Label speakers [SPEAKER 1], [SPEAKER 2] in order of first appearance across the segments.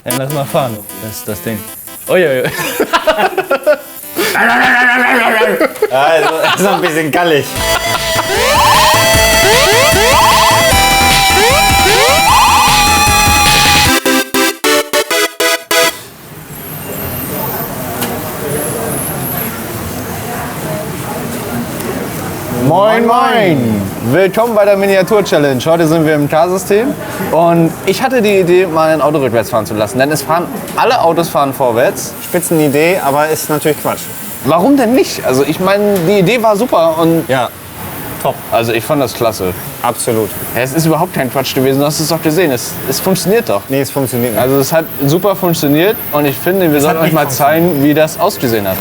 [SPEAKER 1] Ja, lass mal fahren. Das ist das Ding. Uiuiui.
[SPEAKER 2] Also, das ist ein bisschen gallig.
[SPEAKER 1] Moin, moin! Willkommen bei der Miniatur-Challenge. Heute sind wir im Car-System und ich hatte die Idee, mal ein Auto rückwärts fahren zu lassen, denn alle Autos fahren vorwärts.
[SPEAKER 2] Spitzenidee, aber ist natürlich Quatsch.
[SPEAKER 1] Warum denn nicht? Also ich meine, die Idee war super und
[SPEAKER 2] Ja, top.
[SPEAKER 1] also ich fand das klasse.
[SPEAKER 2] Absolut.
[SPEAKER 1] Ja, es ist überhaupt kein Quatsch gewesen, du hast es doch gesehen, es funktioniert doch.
[SPEAKER 2] Nee, es funktioniert nicht.
[SPEAKER 1] Also es hat super funktioniert und ich finde, wir sollten
[SPEAKER 2] hat
[SPEAKER 1] euch
[SPEAKER 2] nicht
[SPEAKER 1] mal zeigen, wie das ausgesehen hat.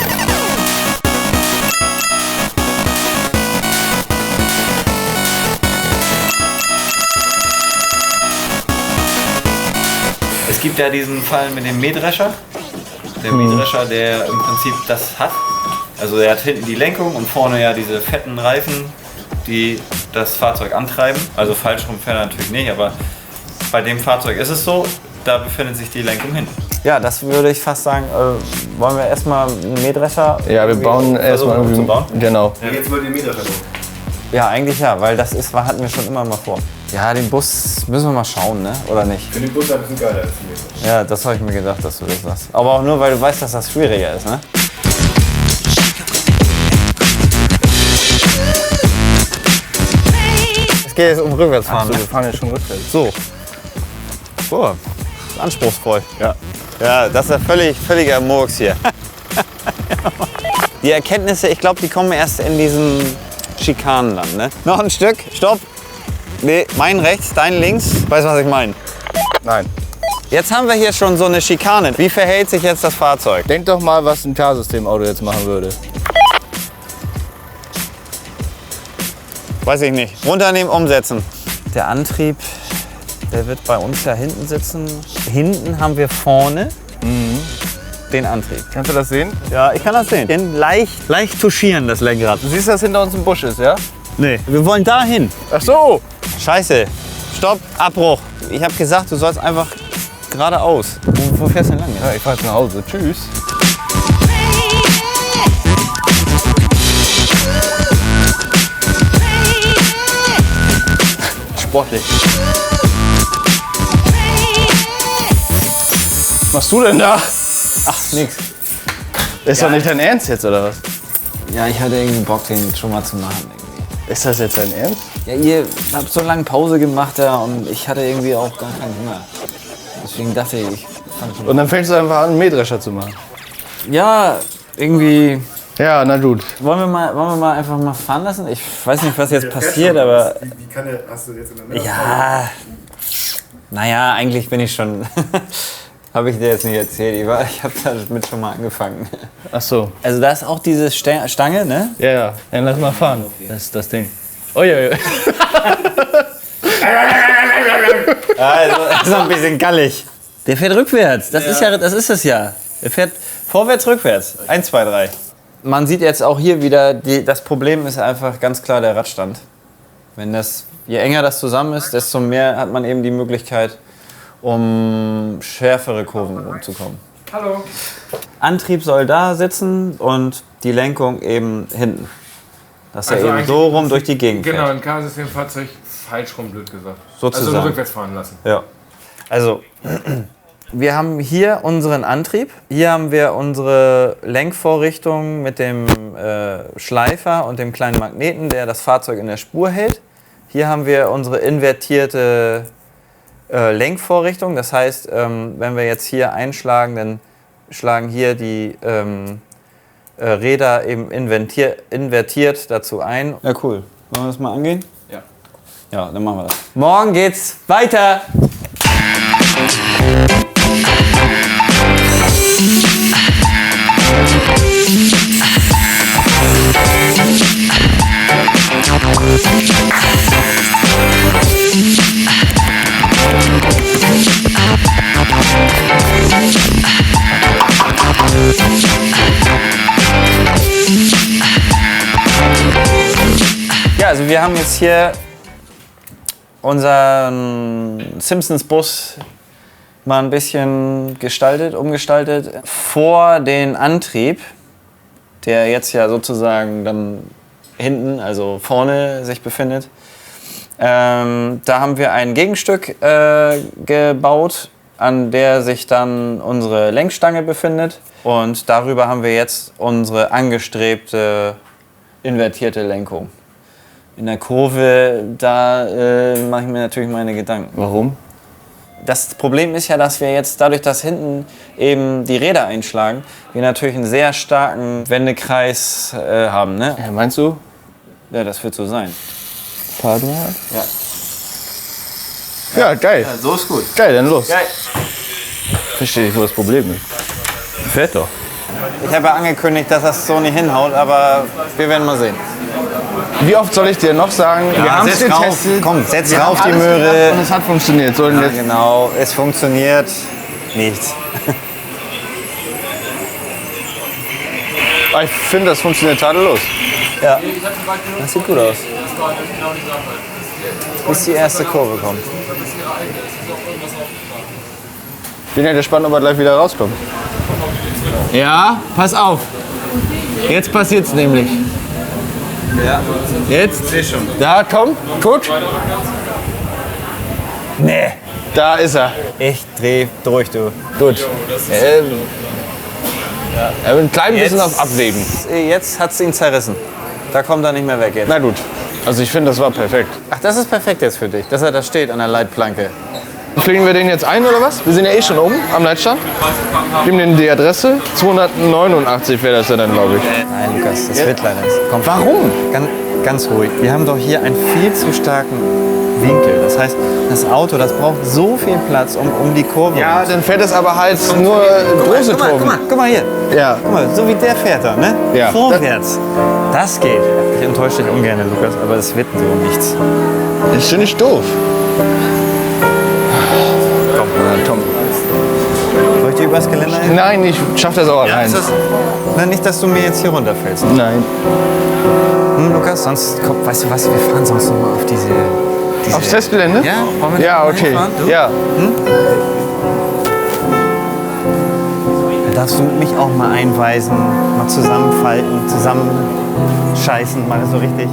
[SPEAKER 3] Es gibt ja diesen Fall mit dem Mähdrescher. Der Mähdrescher, der im Prinzip das hat. Also er hat hinten die Lenkung und vorne ja diese fetten Reifen, die das Fahrzeug antreiben. Also falsch rum fährt er natürlich nicht, aber bei dem Fahrzeug ist es so, da befindet sich die Lenkung hinten.
[SPEAKER 2] Ja, das würde ich fast sagen. Wollen wir erstmal einen Mähdrescher?
[SPEAKER 1] Ja, wir bauen erstmal irgendwie.
[SPEAKER 3] zu bauen?
[SPEAKER 1] Genau.
[SPEAKER 4] Ja, jetzt wollt ihr Mähdrescher los.
[SPEAKER 2] Ja, eigentlich ja, weil das ist, hatten wir schon immer mal vor. Ja, den Bus müssen wir mal schauen, ne? Oder nicht?
[SPEAKER 4] Ich finde den Bus ein bisschen geiler als den Mähdrescher.
[SPEAKER 2] Ja, das habe ich mir gedacht, dass du das sagst. Aber auch nur, weil du weißt, dass das schwieriger ist, ne? Es geht jetzt um Rückwärtsfahren.
[SPEAKER 1] So, wir fahren jetzt schon rückwärts.
[SPEAKER 2] So. So. Anspruchsvoll. Ja. Ja, das ist ja völliger Murks hier. Die Erkenntnisse, ich glaube, die kommen erst in diesen Schikanen dann, ne? Noch ein Stück. Stopp. Nee, mein rechts, dein links. Weißt du, was ich meine?
[SPEAKER 1] Nein.
[SPEAKER 2] Jetzt haben wir hier schon so eine Schikane. Wie verhält sich jetzt das Fahrzeug?
[SPEAKER 1] Denk doch mal, was ein Car-System-Auto jetzt machen würde.
[SPEAKER 2] Weiß ich nicht. Runternehmen, umsetzen. Der Antrieb, der wird bei uns ja hinten sitzen. Hinten haben wir vorne den Antrieb.
[SPEAKER 1] Kannst du das sehen?
[SPEAKER 2] Ja, ich kann das sehen. Leicht touchieren, das Lenkrad.
[SPEAKER 1] Du siehst, dass hinter uns ein Busch ist, ja?
[SPEAKER 2] Nee, wir wollen da hin.
[SPEAKER 1] Ach so!
[SPEAKER 2] Scheiße. Stopp, Abbruch. Ich habe gesagt, du sollst einfach geradeaus. Wo fährst du denn lang?
[SPEAKER 1] Ja, ich fahr jetzt nach Hause. Tschüss. Sportlich. Was machst du denn da?
[SPEAKER 2] Ach, nix.
[SPEAKER 1] Ist doch nicht dein Ernst jetzt, oder was?
[SPEAKER 2] Ja, ich hatte irgendwie Bock, den schon mal zu machen. Irgendwie.
[SPEAKER 1] Ist das jetzt dein Ernst?
[SPEAKER 2] Ja, ihr habt so lange Pause gemacht da und ich hatte irgendwie auch gar keinen Hunger. Deswegen dachte ich, fand schon.
[SPEAKER 1] Und dann fängst du einfach an, einen Mähdrescher zu machen.
[SPEAKER 2] Ja, irgendwie.
[SPEAKER 1] Ja, na gut.
[SPEAKER 2] Wollen wir mal einfach mal fahren lassen? Ich weiß nicht, was jetzt passiert, aber.
[SPEAKER 4] Wie kann der, hast du jetzt in der Mitte?
[SPEAKER 2] Ja. Naja, eigentlich bin ich schon. Habe ich dir jetzt nicht erzählt. Ich habe damit schon mal angefangen.
[SPEAKER 1] Ach so.
[SPEAKER 2] Also da ist auch diese Stange, ne?
[SPEAKER 1] Ja, ja. Dann lass mal fahren. Das ist das Ding. Uiuiui.
[SPEAKER 2] Also, das ist ein bisschen gallig. Der fährt rückwärts. Das ist es ja. Der fährt vorwärts, rückwärts. 1, 2, 3. Man sieht jetzt auch hier wieder, das Problem ist einfach ganz klar der Radstand. Je enger das zusammen ist, desto mehr hat man eben die Möglichkeit, um schärfere Kurven rumzukommen.
[SPEAKER 4] Hallo.
[SPEAKER 2] Antrieb soll da sitzen und die Lenkung eben hinten. Dass er eben
[SPEAKER 4] eigentlich
[SPEAKER 2] so rum durch die Gegend
[SPEAKER 4] Genau,
[SPEAKER 2] fährt.
[SPEAKER 4] ein Car-System-Fahrzeug falsch rum, blöd gesagt.
[SPEAKER 2] Sozusagen.
[SPEAKER 4] Also rückwärts fahren lassen.
[SPEAKER 2] Ja. Also, wir haben hier unseren Antrieb. Hier haben wir unsere Lenkvorrichtung mit dem Schleifer und dem kleinen Magneten, der das Fahrzeug in der Spur hält. Hier haben wir unsere invertierte Lenkvorrichtung. Das heißt, wenn wir jetzt hier einschlagen, dann schlagen hier die Räder eben invertiert dazu ein. Ja, cool. Wollen wir das mal angehen?
[SPEAKER 4] Ja.
[SPEAKER 2] Ja, dann machen wir das. Morgen geht's weiter! Ja, also wir haben jetzt hier unseren Simpsons-Bus mal ein bisschen umgestaltet. Vor den Antrieb, der jetzt ja sozusagen dann hinten, also vorne sich befindet, da haben wir ein Gegenstück gebaut, an der sich dann unsere Lenkstange befindet. Und darüber haben wir jetzt unsere angestrebte invertierte Lenkung. In der Kurve, da mache ich mir natürlich meine Gedanken.
[SPEAKER 1] Warum?
[SPEAKER 2] Das Problem ist ja, dass wir jetzt dadurch, dass hinten eben die Räder einschlagen, wir natürlich einen sehr starken Wendekreis haben. Ne?
[SPEAKER 1] Ja, meinst du?
[SPEAKER 2] Ja, das wird so sein.
[SPEAKER 1] Fahrrad?
[SPEAKER 2] Ja.
[SPEAKER 1] Ja, geil.
[SPEAKER 2] Ja, so ist gut.
[SPEAKER 1] Geil, dann los.
[SPEAKER 2] Geil.
[SPEAKER 1] Verstehe nicht, wo das Problem ist. Fährt doch.
[SPEAKER 2] Ich habe ja angekündigt, dass das so nicht hinhaut, aber wir werden mal sehen.
[SPEAKER 1] Wie oft soll ich dir noch sagen, wir haben es
[SPEAKER 2] setz rauf.
[SPEAKER 1] getestet.
[SPEAKER 2] Komm, setz
[SPEAKER 1] wir
[SPEAKER 2] rauf
[SPEAKER 1] haben
[SPEAKER 2] die
[SPEAKER 1] alles
[SPEAKER 2] Möhre.
[SPEAKER 1] gemacht und es hat funktioniert. Sollen
[SPEAKER 2] Ja,
[SPEAKER 1] jetzt
[SPEAKER 2] genau, es funktioniert nichts.
[SPEAKER 1] Ich finde, das funktioniert tadellos.
[SPEAKER 2] Ja, das sieht gut aus. Bis die erste Kurve kommt.
[SPEAKER 1] Bin ja gespannt, ob er gleich wieder rauskommt. Ja, pass auf. Jetzt passiert's nämlich.
[SPEAKER 2] Ja,
[SPEAKER 1] Jetzt?
[SPEAKER 2] sehe schon.
[SPEAKER 1] Da, komm, guck.
[SPEAKER 2] Nee,
[SPEAKER 1] Da ist er.
[SPEAKER 2] ich dreh durch, du.
[SPEAKER 1] Gut. Ein klein bisschen auf Abwägen.
[SPEAKER 2] Jetzt hat's ihn zerrissen. Da kommt er nicht mehr weg jetzt.
[SPEAKER 1] Na gut. Also ich finde, das war perfekt.
[SPEAKER 2] Ach, das ist perfekt jetzt für dich, dass er da steht an der Leitplanke.
[SPEAKER 1] Fliegen wir den jetzt ein oder was? Wir sind ja eh schon oben am Leitstand. Geben denen die Adresse. 289 wäre das ja dann, glaube ich.
[SPEAKER 2] Nein, Lukas, das wird leider nicht. Komm,
[SPEAKER 1] Warum?
[SPEAKER 2] ganz ruhig. Wir haben doch hier einen viel zu starken Winkel. Das heißt, das Auto, das braucht so viel Platz, um die Kurve.
[SPEAKER 1] Ja, dann fährt es aber halt nur große Kurven.
[SPEAKER 2] Guck mal hier.
[SPEAKER 1] Ja.
[SPEAKER 2] Guck mal, so wie der fährt da, ne?
[SPEAKER 1] Ja.
[SPEAKER 2] Vorwärts. Das geht. Ich enttäusche dich ungern, Lukas, aber das wird so nichts.
[SPEAKER 1] Das finde ich doof. Komm, Tom.
[SPEAKER 2] Soll ich dir übers Geländer hin?
[SPEAKER 1] Nein, ich schaff das auch allein.
[SPEAKER 2] Na, nicht, dass du mir jetzt hier runterfällst.
[SPEAKER 1] Nein.
[SPEAKER 2] Lukas, sonst, komm, weißt du was, wir fahren sonst noch mal auf diese
[SPEAKER 1] Aufs Testgelände?
[SPEAKER 2] Ja, wollen wir
[SPEAKER 1] Ja,
[SPEAKER 2] da
[SPEAKER 1] okay.
[SPEAKER 2] reinfahren, du?
[SPEAKER 1] Ja.
[SPEAKER 2] Da darfst du mich auch mal einweisen, mal zusammenfalten, zusammenscheißen, mal so richtig.